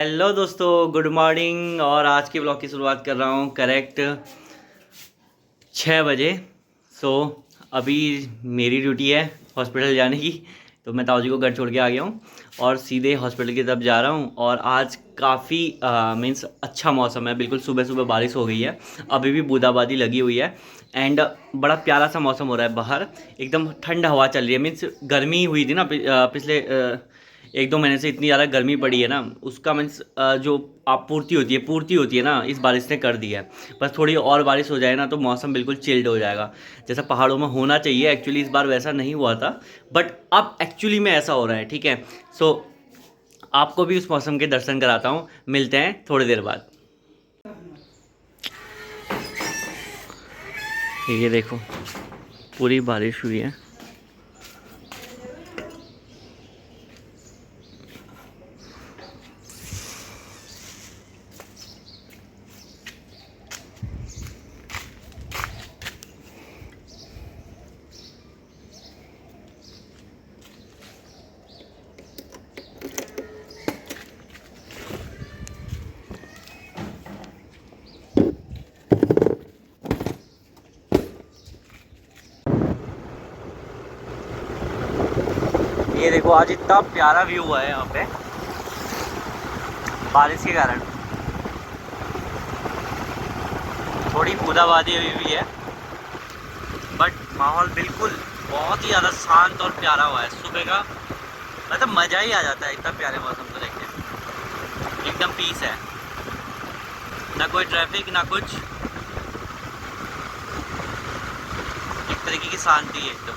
Hello दोस्तों, good morning. और आज के ब्लॉग की शुरुआत कर रहा हूँ करेक्ट 6 बजे। सो अभी मेरी ड्यूटी है हॉस्पिटल जाने की, तो मैं ताऊ जी को घर छोड़ के आ गया हूँ और सीधे हॉस्पिटल की तरफ जा रहा हूँ। और आज काफ़ी मीन्स अच्छा मौसम है, बिल्कुल सुबह सुबह बारिश हो गई है, अभी भी बूंदाबांदी लगी हुई है एंड बड़ा प्यारा सा मौसम हो रहा है बाहर। एकदम ठंड हवा चल रही है। मीन्स गर्मी हुई थी ना पिछले 1-2 महीने से, इतनी ज़्यादा गर्मी पड़ी है ना, उसका मीन्स जो आपूर्ति होती है ना, इस बारिश ने कर दी है। बस थोड़ी और बारिश हो जाए ना तो मौसम बिल्कुल चिल्ड हो जाएगा, जैसा पहाड़ों में होना चाहिए। एक्चुअली इस बार वैसा नहीं हुआ था, बट अब एक्चुअली में ऐसा हो रहा है। ठीक है, सो आपको भी उस मौसम के दर्शन कराता हूँ। मिलते हैं थोड़ी देर बाद। ये देखो, पूरी बारिश हुई है। ये देखो, आज इतना प्यारा व्यू हुआ है यहाँ पे बारिश के कारण। थोड़ी बूंदाबांदी अभी भी है, बट माहौल बिल्कुल बहुत ही ज़्यादा शांत और प्यारा हुआ है सुबह का। मतलब मज़ा ही आ जाता है इतना प्यारे मौसम को देख के। एकदम पीस है, ना कोई ट्रैफिक ना कुछ, एक तरीके की शांति है एकदम।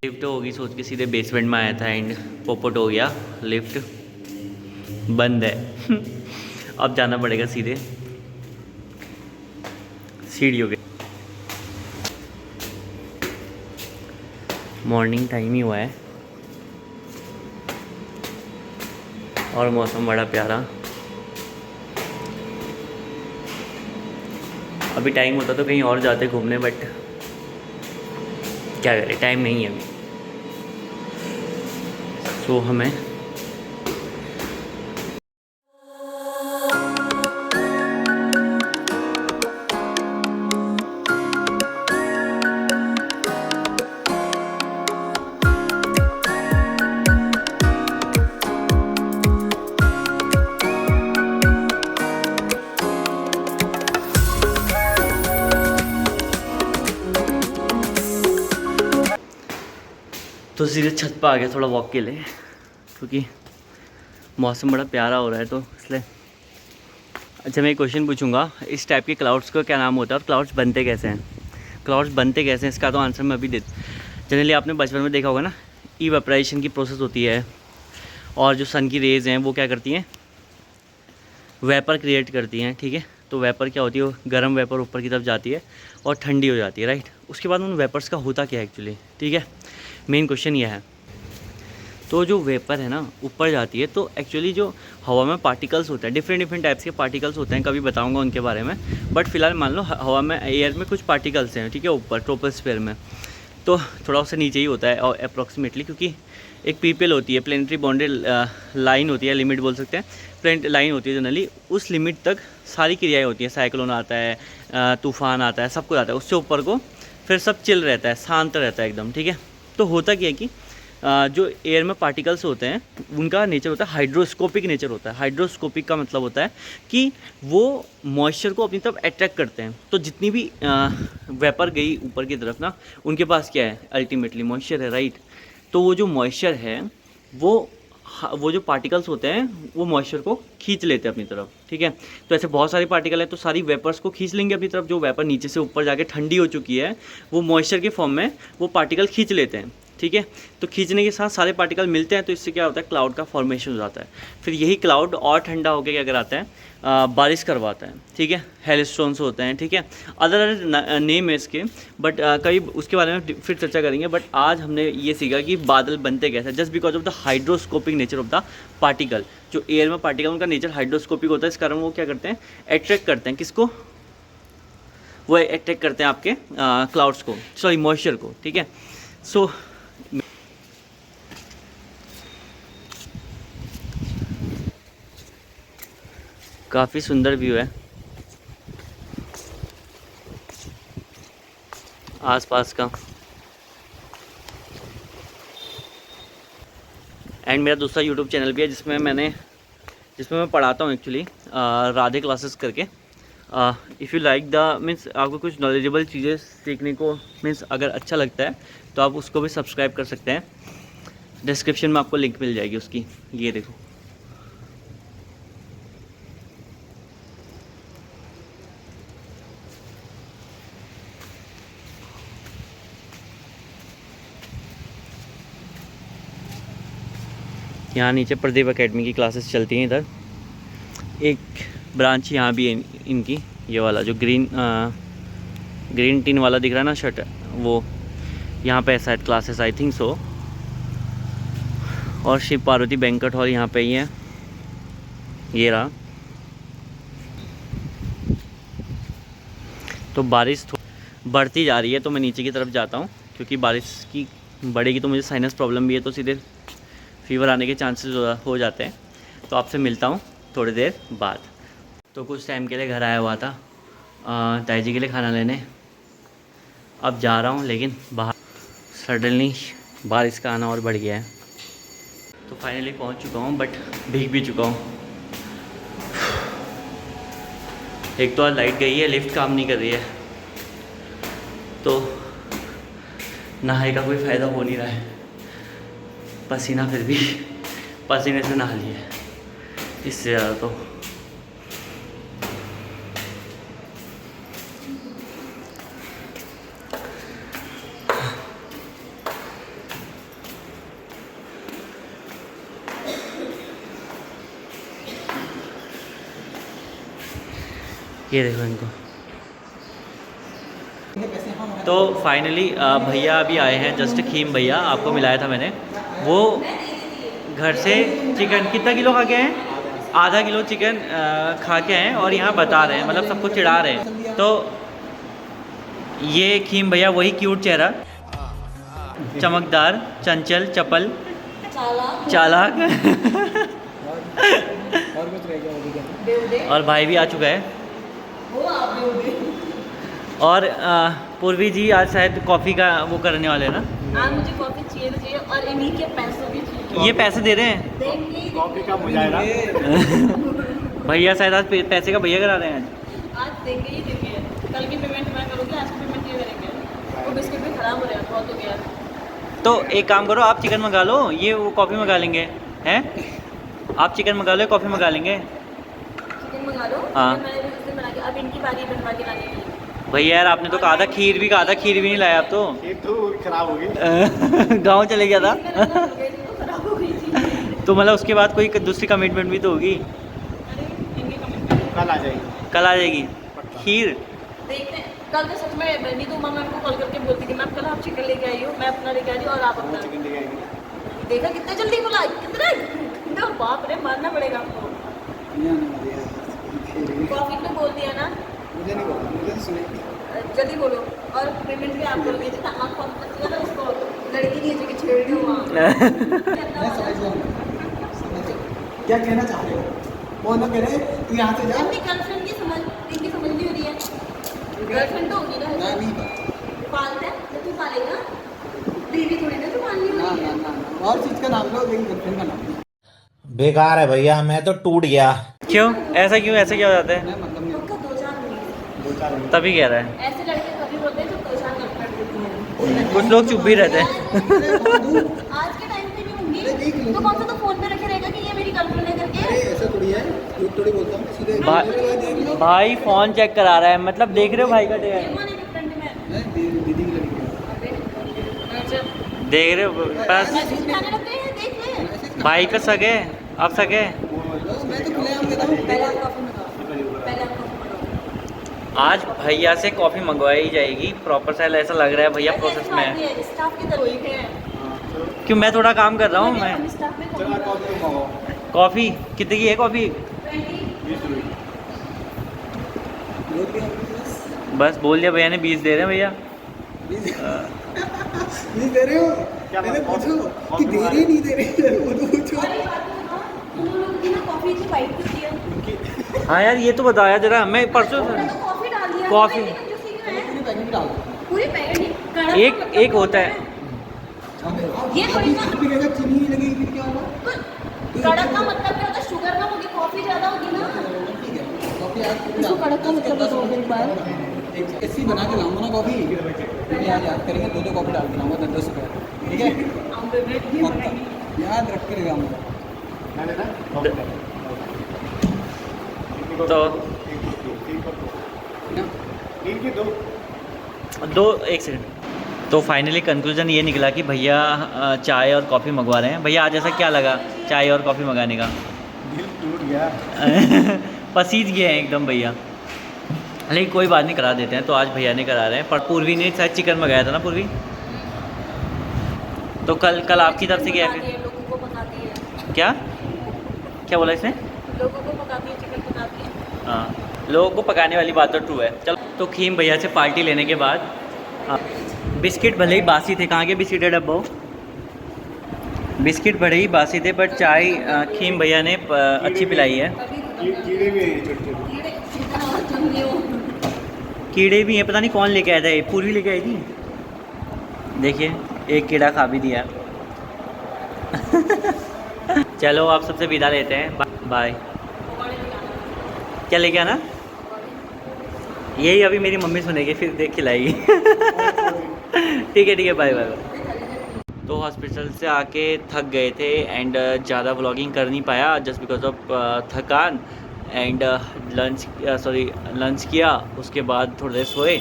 लिफ्ट होगी सोच के सीधे बेसमेंट में आया था एंड पोपट हो गया, लिफ्ट बंद है। अब जाना पड़ेगा सीधे सीढ़ियों के। मॉर्निंग टाइम ही हुआ है और मौसम बड़ा प्यारा। अभी टाइम होता तो कहीं और जाते घूमने, बट क्या करें, टाइम नहीं है अभी। सो हमें तो सीधे छत पर आ गया थोड़ा वॉक के लिए, क्योंकि मौसम बड़ा प्यारा हो रहा है तो इसलिए। अच्छा, मैं एक क्वेश्चन पूछूंगा, इस टाइप के क्लाउड्स का क्या नाम होता है और क्लाउड्स बनते कैसे हैं? क्लाउड्स बनते कैसे हैं इसका तो आंसर मैं अभी दे। जनरली आपने बचपन में देखा होगा ना, इवेपोरेशन की प्रोसेस होती है और जो सन की रेज़ हैं वो क्या करती हैं, वेपर क्रिएट करती हैं। ठीक है, तो वेपर क्या होती है, गर्म वेपर ऊपर की तरफ जाती है और ठंडी हो जाती है, राइट। उसके बाद उन वेपर्स का होता क्या है एक्चुअली, ठीक है, मेन क्वेश्चन ये है। तो जो वेपर है ना ऊपर जाती है, तो एक्चुअली जो हवा में पार्टिकल्स होते हैं, डिफरेंट टाइप्स के पार्टिकल्स होते हैं, कभी बताऊंगा उनके बारे में। बट फिलहाल मान लो हवा में, एयर में कुछ पार्टिकल्स हैं, ठीक है, ऊपर ट्रोपोस्फेयर में, तो थोड़ा उससे नीचे ही होता है और अप्रॉक्सीमेटली, क्योंकि एक पीपल होती है, प्लेनेटरी बाउंड्री लाइन होती है, लिमिट बोल सकते हैं, प्लेनेट लाइन होती है जनरली, उस लिमिट तक सारी क्रियाएँ होती हैं। साइक्लोन आता है, तूफान आता है, सब कुछ आता है, उससे ऊपर को फिर सब चिल रहता है, शांत रहता है एकदम। ठीक है, तो होता क्या है कि जो एयर में पार्टिकल्स होते हैं उनका नेचर होता है हाइड्रोस्कोपिक नेचर होता है। हाइड्रोस्कोपिक का मतलब होता है कि वो मॉइस्चर को अपनी तरफ अट्रैक्ट करते हैं। तो जितनी भी वेपर गई ऊपर की तरफ ना, उनके पास क्या है, अल्टीमेटली मॉइस्चर है, राइट। तो वो जो मॉइस्चर है वो जो पार्टिकल्स होते हैं वो मॉइस्चर को खींच लेते हैं अपनी तरफ। ठीक है, तो ऐसे बहुत सारे पार्टिकल हैं, तो सारी वेपर्स को खींच लेंगे अपनी तरफ। जो वेपर नीचे से ऊपर जाके ठंडी हो चुकी है, वो मॉइस्चर के फॉर्म में वो पार्टिकल खींच लेते हैं। ठीक है। तो खींचने के साथ सारे पार्टिकल मिलते हैं, तो इससे क्या होता है, क्लाउड का फॉर्मेशन हो जाता है। फिर यही क्लाउड और ठंडा होकर क्या कराता है, बारिश करवाता है, ठीक है। हेलस्टोन्स होते हैं, ठीक है, अदर नेम है इसके, बट कभी उसके बारे में फिर चर्चा करेंगे। बट आज हमने ये सीखा कि बादल बनते कैसे, just because of the hydroscopic nature of the particle. जो एयर में पार्टिकल उनका नेचर हाइड्रोस्कोपिक होता है, इस कारण वो क्या करते हैं, अट्रैक्ट करते हैं किसको, वो अट्रैक्ट करते हैं आपके क्लाउड्स को, सॉरी मॉइस्चर को, ठीक है। सो काफ़ी सुंदर व्यू है आसपास का। एंड मेरा दूसरा यूट्यूब चैनल भी है जिसमें मैं पढ़ाता हूँ एक्चुअली, राधे क्लासेस करके। If you like the means आपको कुछ नॉलेजेबल चीज़ें सीखने को मीन्स अगर अच्छा लगता है तो आप उसको भी सब्सक्राइब कर सकते हैं। डिस्क्रिप्शन में आपको लिंक मिल जाएगी उसकी। ये देखो, यहाँ नीचे प्रदीप एकेडमी की क्लासेस चलती हैं। इधर एक ब्रांच यहाँ भी है इनकी, ये वाला जो ग्रीन टीन वाला दिख रहा है ना शर्ट, वो यहाँ पे शायद क्लासेस आई थिंक सो। और शिव पार्वती बैंक्वेट हॉल यहाँ पे ही है, ये रहा। तो बारिश बढ़ती जा रही है तो मैं नीचे की तरफ जाता हूँ, क्योंकि बारिश की बढ़ेगी तो मुझे साइनस प्रॉब्लम भी है, तो सीधे फीवर आने के चांसेस हो जाते हैं। तो आपसे मिलता हूँ थोड़ी देर बाद। तो कुछ टाइम के लिए घर आया हुआ था ताई जी के लिए खाना लेने, अब जा रहा हूँ, लेकिन बाहर सडनली बारिश का आना और बढ़ गया है। तो फाइनली पहुँच चुका हूँ, बट भीग भी चुका हूँ। एक तो आज लाइट गई है, लिफ्ट काम नहीं कर रही है, तो नहाए का कोई फ़ायदा हो नहीं रहा है। पसीना फिर भी पसीने से नहा लिया, इससे ज़्यादा तो ये देखो इनको। तो फाइनली भैया अभी आए हैं, जस्ट खीम भैया आपको मिलाया था मैंने। वो घर से चिकन कितना किलो खा के हैं, आधा किलो चिकन खा के हैं, और यहाँ बता रहे हैं, मतलब सबको चिढ़ा रहे हैं। तो ये खीम भैया वही क्यूट चेहरा, चमकदार, चंचल, चपल, चालाक और भाई भी आ चुका है। और पूर्वी जी आज शायद कॉफ़ी का वो करने वाले हैं ना। हाँ, मुझे कॉफ़ी चाहिए और इन्हीं के पैसों भी चाहिए। ये पैसे दे रहे हैं, कॉफी का मुजाहिरा। भैया शायद आज पैसे का भैया करा रहे हैं। आज देंगे ही देंगे, कल की पेमेंट मैं करूँगी, आज की पेमेंट ये करेंगे। वो बिस्किट भी ख़राब हो रहा है, बहुत हो गया। तो एक काम करो, आप चिकन मंगा लो, ये वो कॉफ़ी मंगा लेंगे, हैं? आप चिकन मंगा लो, कॉफ़ी मंगा लेंगे। चिकन मंगा लो। हाँ। मैंने भी उस दिन बना के, अब इनकी बारी है बनवा के लाने की। भैया यार आपने तो कहा था खीर भी नहीं लाया आप तो। ये तो खराब हो गई। गाँव चले गया था। खराब हो गई थी। तो मतलब उसके बाद कोई दूसरी कमिटमेंट भी तो होगी। अरे इनकी कमिटमेंट कल आ जाएगी। कल आ जाएगी खीर। देखते हैं, कल तो सच में बनी तो मैम को कॉल करके बोलती कि मैम कल आप चिकन लेके आई हो, मैं अपना लेके आ रही हूँ और आप अपना। चिकन लेके आएंगे। देखा कितना जल्दी बोला, कितना बाप रे, मारना पड़ेगा आपको। कॉफी पे बोल दिया ना, मुझे नहीं बोला, मुझे तो सुने। जल्दी बोलो। और पेमेंट भी आप करोगे, जितना आपको अच्छा लगा उसको लड़की नहीं है जो कि छेड़ दो वहाँ। क्या कहना चाह रहे हो? वो ना कह रहे तू यहाँ से जा। अपनी गर्लफ्रेंड की समझ, इनकी समझ नहीं हो रही है। गर्लफ्रेंड तो होगी ना, नहीं पालता है तो तू पालेगा, बीवी थोड़ी ना तू पालनी ना होगी है। ना ना, और चीज का नाम लो, लेकिन गर्लफ्रेंड का नाम नहीं। बेकार है भैया, मैं तो टूट गया। क्यों ऐसा क्या हो जाता है? मैं मतलब नहीं, उनका 2-4 होंगे। 2-4 होंगे। तभी कह रहा है, ऐसे लड़के कभी बोलते हैं जो 2-4 गर्लफ्रेंड होती हैं। कुछ लोग चुप भी रहते हैं। आज के टाइम पे भी होंगी तो कौन सा तो फोन पे रखे रहेगा कि ये मेरी गर्लफ्रेंड है अरे करके। ऐसा थोड़ी है, झूठ थोड़ी बोलता हूँ सीधे। भाई फोन चेक करा रहा है, मतलब देख रहे हो भाई का ये कौन है फ्रेंड में? दीदी की लड़की है। अबे, अच्छा देख रहे हो बस मैसेज खाने लगते हैं, देख ले। भाई का सगे अब सगे मैं तो खुलेआम कहता हूँ। पहले आप कॉफी मंगाओ, पहले आप कॉफी मंगाओ। आज भैया से कॉफ़ी मंगवाई जाएगी प्रॉपर स्टाइल, ऐसा लग रहा है भैया प्रोसेस में है। स्टाफ की तरह ही है। क्यों मैं थोड़ा काम कर रहा हूँ मैं। हम स्टाफ में चलो कॉफी मंगाओ। कॉफ़ी कितने की है कॉफ़ी? 20 बस बोल दिया भैया ने 20 दे रहे हैं भैया। नहीं दे रहे हो? मैंने पूछो कि दे रहे नहीं दे रहे वो तो पूछो। और ये बात बताओ, तुम लोग की ना कॉफी की वाइट क्यों दिया? हाँ यार ये तो बताया जरा, मैं परसों मैंने तो कॉफी डाल दिया। कॉफी। पूरी पैकेट डाल दो। पूरी पैकेट नहीं, कड़क एक का मतलब एक होता है। ये थोड़ी ना- अभी कहेगा चीनी नहीं लगेगी फिर क्या होगा? तो कड़क का मतलब क्या होता है? शुगर ना होगी, कॉफी ज्यादा होगी ना। ठीक है कॉफी आज इसको कड़क का मतलब बताओ एक बार। एक ऐसी बना के लाऊंगा ना कॉफी, क्योंकि आज याद करेंगे 2-2 कॉफी डाल के लाऊंगा 10-10 रुपये, ठीक है? पक्का याद रख के लाऊंगा। तो दो एक सेकंड। तो फाइनली कंक्लूजन ये निकला कि भैया चाय और कॉफ़ी मंगवा रहे हैं। भैया आज ऐसा क्या लगा चाय और कॉफ़ी मंगाने का? दिल टूट गया। पसीज गए हैं एकदम भैया, लेकिन कोई बात नहीं, करा देते हैं। तो आज भैया ने करा रहे हैं, पर पूर्वी ने शायद चिकन मंगाया था ना पूर्वी? तो कल आपकी तरफ से क्या है फिर? लोगों को पकाती है, क्या क्या बोला इसने? लोगों को पकाती है, चिकन पकाती है। हाँ लोगों को पकाने वाली बात तो ट्रू है। चलो तो खीम भैया से पार्टी लेने के बाद बिस्किट भले ही बासी थे, कहाँ के बिस्किट है डब्बो? बिस्किट भले ही बासी थे पर चाय खीम भैया ने अच्छी पिलाई है। कीड़े भी हैं छोटे-छोटे। कीड़े जितना और चुनने हो। कीड़े भी हैं, पता नहीं कौन लेके आया था, ये पूर्वी लेके आई थी। देखिए एक कीड़ा खा भी दिया। चलो आप सबसे विदा लेते हैं, बाय। क्या लेके आना? यही अभी मेरी मम्मी सुनेगी फिर देख खिलाएगी। ठीक है बाय बाय बाय। तो हॉस्पिटल से आके थक गए थे एंड ज़्यादा व्लॉगिंग कर नहीं पाया जस्ट बिकॉज ऑफ थकान एंड लंच किया, उसके बाद थोड़ी देर सोए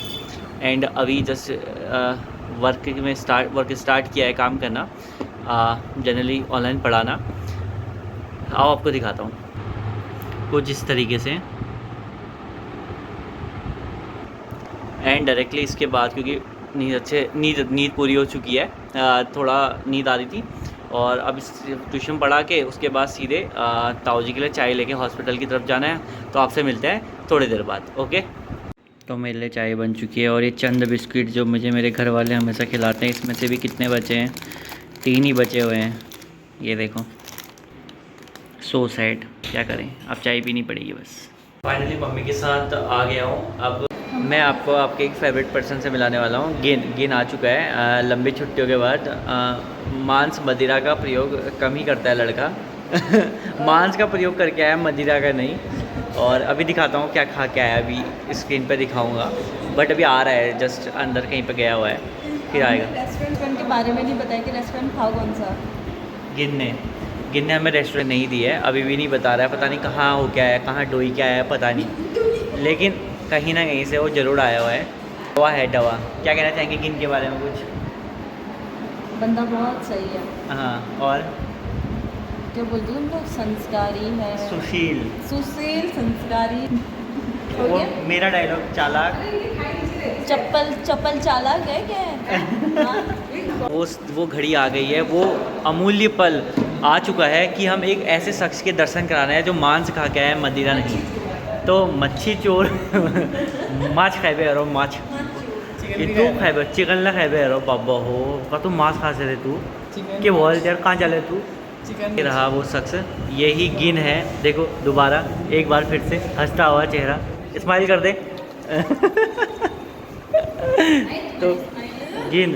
एंड अभी जस्ट वर्क स्टार्ट किया है काम करना, जनरली ऑनलाइन पढ़ाना। आओ आपको दिखाता हूँ कुछ इस तरीके से। एंड डायरेक्टली इसके बाद क्योंकि नींद पूरी हो चुकी है, थोड़ा नींद आ रही थी और अब ट्यूशन पढ़ा के उसके बाद सीधे ताऊ जी के लिए चाय लेके हॉस्पिटल की तरफ जाना है। तो आपसे मिलते हैं थोड़ी देर बाद, ओके? तो मेरे लिए चाय बन चुकी है और ये चंद बिस्किट जो मुझे मेरे घर वाले हमेशा खिलाते हैं, इसमें से भी कितने बचे हैं? 3 ही बचे हुए हैं, ये देखो। सो सैड, क्या करें, अब चाय पीनी पड़ेगी बस। फाइनली मम्मी के साथ आ गया हूँ। अब मैं आपको आपके एक फेवरेट पर्सन से मिलाने वाला हूँ। गिन आ चुका है लंबी छुट्टियों के बाद। मांस मदिरा का प्रयोग कम ही करता है लड़का। मांस का प्रयोग करके आया, मदिरा का नहीं। और अभी दिखाता हूँ क्या खा के आया, अभी स्क्रीन पे दिखाऊंगा, बट अभी आ रहा है, जस्ट अंदर कहीं पे गया हुआ है, फिर आएगा। रेस्टोरेंट के बारे में नहीं बताया कि रेस्टोरेंट खाओ कौन सा। गिन ने हमें रेस्टोरेंट नहीं दी है, अभी भी नहीं बता रहा है, पता नहीं कहाँ हो क्या है, कहाँ डोई क्या है पता नहीं, लेकिन कहीं ना कहीं से वो ज़रूर आया हुआ है। डवा है डवा। क्या कहना चाहेंगे गिन के बारे में कुछ? बंदा बहुत सही है। हाँ, और क्या बोलते हो तुम लोग? संस्कारी है, सुशील संस्कारी। हो वो गया? मेरा डायलॉग चालाक। चप्पल चालाक है क्या है? हाँ? वो घड़ी आ गई है, वो अमूल्य पल आ चुका है कि हम एक ऐसे शख्स के दर्शन कराने हैं जो मांस खा के आया है, मदिरा नहीं। तो मच्छी चोर माछ खाए यारो, माछ तू खाए, चिकन ला खाए यारो बाबा हो का, तू मांस खा से तू के बोल यार, कहाँ चले तू? ये रहा वो शख्स, यही गिन है। देखो दोबारा एक बार फिर से हंसता हुआ चेहरा, स्माइल कर दे। तो गिन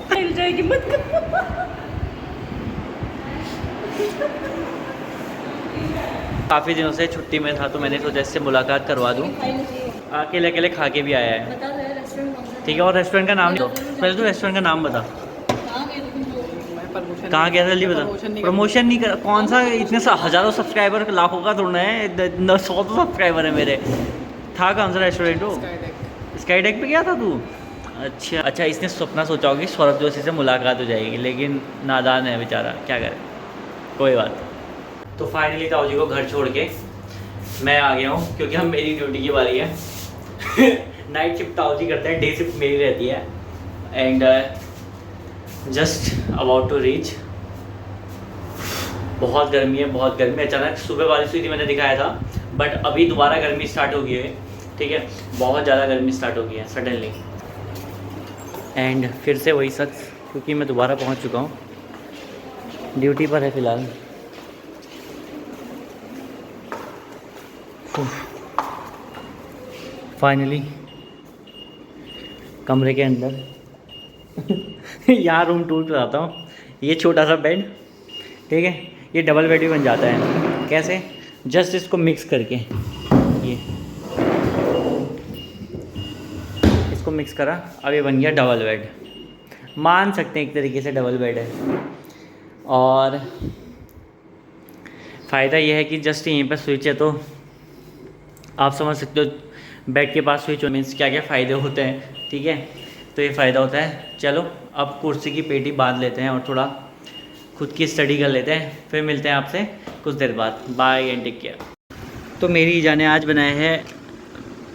मिल जाएगी मत। काफ़ी दिनों से छुट्टी में था तो मैंने सोचा इससे मुलाकात करवा दूँ। अकेले अकेले खा के भी आया है, बता दो यार रेस्टोरेंट कौन सा? ठीक है? और रेस्टोरेंट का नाम नहीं, पहले तो रेस्टोरेंट का नाम बता, कहाँ गए थे तुम लोग? कहाँ गया था जल्दी बता। प्रमोशन नहीं कर, कौन सा, इतने हज़ारों सब्सक्राइबर लाखों का थोड़ा है, 100 तो सब्सक्राइबर है मेरे। था कौन सा रेस्टोरेंट हो? स्काई डेक पे गया था तू? अच्छा अच्छा, इसने सपना सोचा होगा कि सौरभ जोशी से मुलाकात हो जाएगी, लेकिन नादान है बेचारा, क्या करे, कोई बात। तो फाइनली ताऊ जी को घर छोड़ के मैं आ गया हूँ, क्योंकि हम मेरी ड्यूटी की बारी है। नाइट शिफ्ट ताऊ जी करते हैं, डे शिफ्ट मेरी रहती है। And just about to reach. बहुत गर्मी है, बहुत गर्मी। अचानक सुबह बारिश हुई थी, मैंने दिखाया था, बट अभी दोबारा गर्मी स्टार्ट हो गई है। ठीक है, बहुत ज़्यादा गर्मी स्टार्ट हो गई है सडनली। एंड फिर से वही शख्स, क्योंकि मैं दोबारा पहुंच चुका हूँ, ड्यूटी पर है फ़िलहाल। फाइनली कमरे के अंदर यहाँ रूम टूर कराता हूँ। ये छोटा सा बेड, ठीक है, ये डबल बेड भी बन जाता है। कैसे? जस्ट इसको मिक्स करके, ये इसको मिक्स करा, अब ये बन गया डबल बेड। मान सकते हैं एक तरीके से डबल बेड है। और फ़ायदा ये है कि जस्ट यहीं पर स्विच है, तो आप समझ सकते हो बेड के पास स्विच मीन्स क्या क्या फ़ायदे होते हैं। ठीक है, तो ये फ़ायदा होता है। चलो अब कुर्सी की पेटी बांध लेते हैं और थोड़ा खुद की स्टडी कर लेते हैं, फिर मिलते हैं आपसे कुछ देर बाद। Bye and take care. तो मेरी जाने आज बनाया है,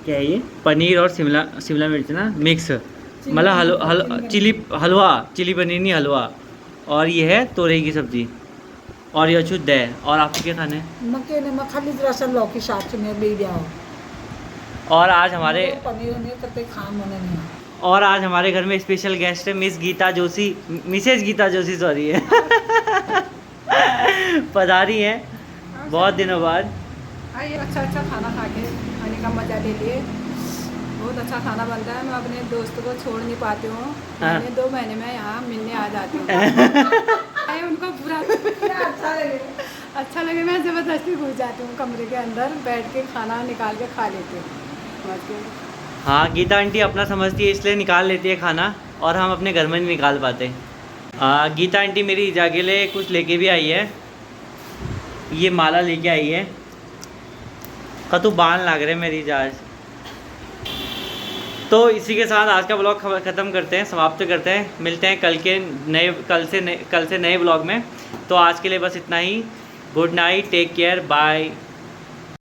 क्या है ये, पनीर और शिमला मिर्च ना मिक्स, मतलब चिली हलवा, चिली पनीर नहीं हलवा। और ये है तोरई की सब्ज़ी और ये अछूत दे। और आपके क्या खाने? मैं खाली रसन लौकी साथ में ले गया हूँ। और आज हमारे पनीर नहीं करते खान मने नहीं। और आज हमारे घर में स्पेशल गेस्ट है मिसेस गीता जोशी सॉरी है पधारी हैं बहुत दिनों बाद। आइए, अच्छा अच्छा खाना खा के खाने का मज़ा ले लिए। बहुत अच्छा खाना बनता है। मैं अपने दोस्त को छोड़ नहीं पाती हूँ। महीने 2 महीने में यहाँ मिलने आ जाती हूँ। उनको पूरा अच्छा लगे मैं ज़बरदस्ती घुस जाती हूँ कमरे के अंदर, बैठ के खाना निकाल के खा लेती हूँ। हाँ, गीता आंटी अपना समझती है इसलिए निकाल लेती है खाना, और हम अपने घर में नहीं निकाल पाते। गीता आंटी मेरी ईजा के लिए कुछ लेके भी आई है, ये माला लेके आई है। कतु बाल लग रहे मेरी ईजाज। तो इसी के साथ आज का ब्लॉग ख़त्म करते हैं, समाप्त करते हैं। मिलते हैं कल से नए ब्लॉग में। तो आज के लिए बस इतना ही। Good night, take care, bye.